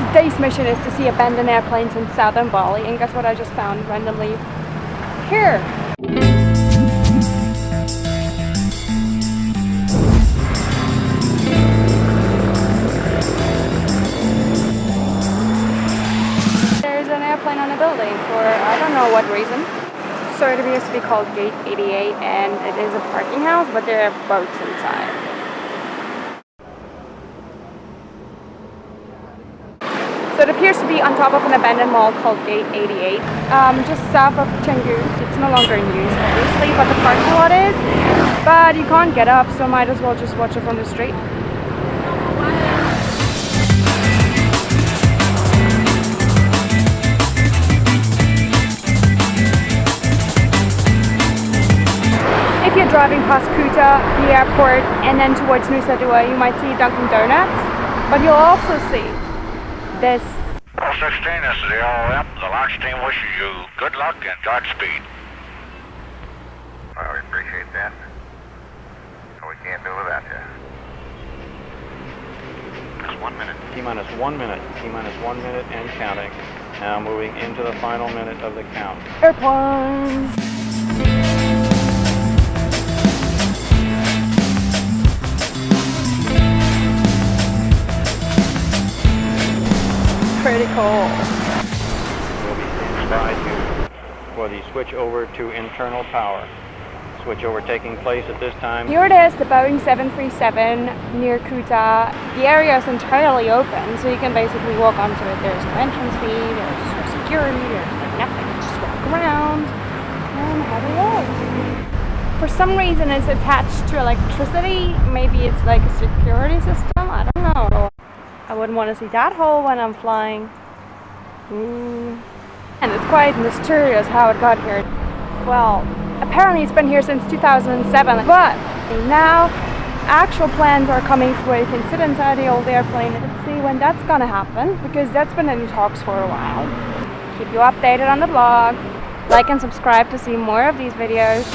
today's mission is to see abandoned airplanes in southern Bali, and guess what I just found randomly here. There's an airplane on a building for I don't know what reason. So it appears to be called Gate 88, and it is a parking house, but there are boats inside. So it appears to be on top of an abandoned mall called Gate 88, just south of Canggu. It's no longer in use, obviously, but the parking lot is. But you can't get up, so might as well just watch it from the street. If you're driving past Kuta, the airport, and then towards Nusa Dua, you might see Dunkin' Donuts, but you'll also see this. 416, this is the ROM. The launch team wishes you good luck and Godspeed. Well, we appreciate that. We can't do without you. Just 1 minute. T-minus 1 minute. T-minus 1 minute and counting. Now moving into the final minute of the count. Airplanes! Pretty cool. We'll be standing by for the switch over to internal power. Switch over taking place at this time. Here it is, the Boeing 737 near Kuta. The area is entirely open, so you can basically walk onto it. There's no entrance fee, there's no security, there's nothing. You just walk around and have a look. For some reason it's attached to electricity. Maybe it's like a security system, I don't know. I wouldn't want to see that hole when I'm flying. And it's quite mysterious how it got here. Well, apparently it's been here since 2007, but now actual plans are coming through. You can sit inside the old airplane. Let's see when that's gonna happen, because that's been in talks for a while. Keep you updated on the blog. Like and subscribe to see more of these videos.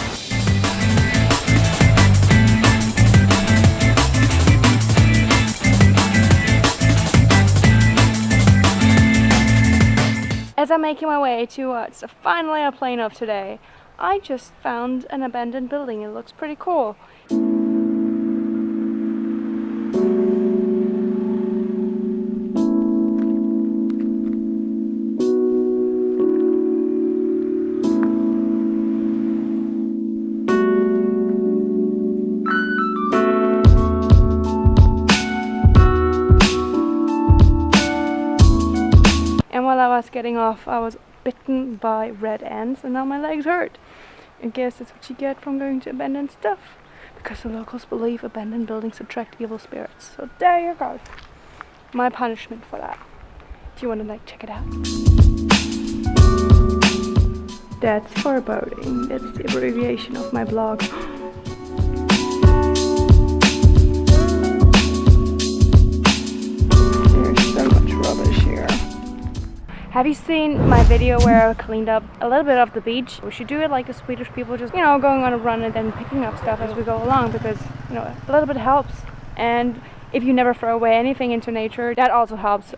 As I'm making my way towards the final airplane of today, I just found an abandoned building. It looks pretty cool. And while I was getting off, I was bitten by red ants, and now my legs hurt. I guess that's what you get from going to abandoned stuff, because the locals believe abandoned buildings attract evil spirits. So there you go. My punishment for that. Do you want to check it out? That's foreboding. That's the abbreviation of my blog. There's so much rubbish here. Have you seen my video where I cleaned up a little bit of the beach? We should do it like the Swedish people, just, going on a run and then picking up stuff as we go along, because, a little bit helps. And if you never throw away anything into nature, that also helps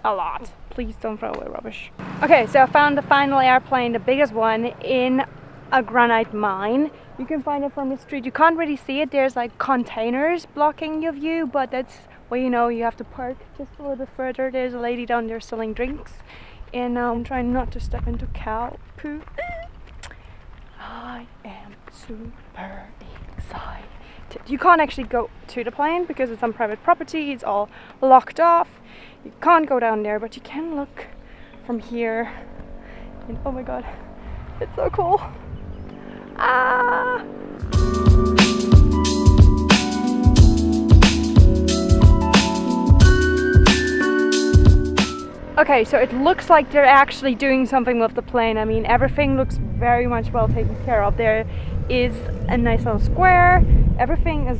a lot. Please don't throw away rubbish. Okay, so I found the final airplane, the biggest one, in a granite mine. You can find it from the street. You can't really see it. There's containers blocking your view, but that's where you have to park just a little bit further. There's a lady down there selling drinks. And now I'm trying not to step into cow poo. I am super excited. You can't actually go to the plane because it's on private property. It's all locked off. You can't go down there, but you can look from here. And oh my god, it's so cool. Ah! Okay, so it looks like they're actually doing something with the plane. I mean, everything looks very much well taken care of. There is a nice little square. Everything is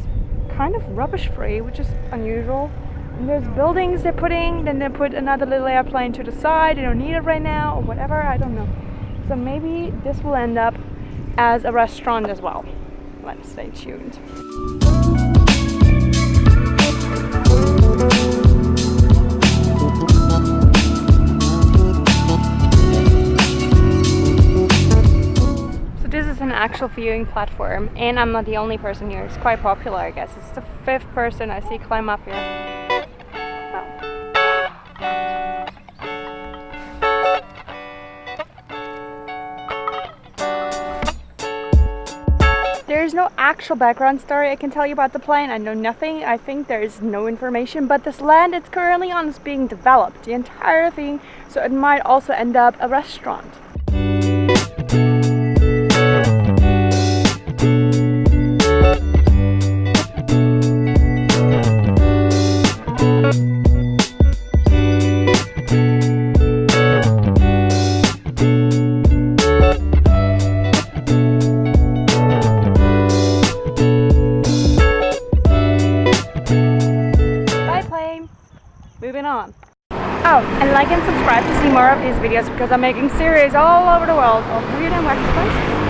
kind of rubbish free, which is unusual. And there's buildings they're putting, then they put another little airplane to the side. They don't need it right now, or whatever, I don't know. So maybe this will end up as a restaurant as well. Let's stay tuned. actual viewing platform, and I'm not the only person here. It's quite popular, I guess. It's the 5th person I see climb up here. There's no actual background story I can tell you about the plane. I know nothing. I think there is no information, but this land it's currently on is being developed, the entire thing, so it might also end up a restaurant. Moving on. Oh, and like and subscribe to see more of these videos because I'm making series all over the world of weird and wacky places.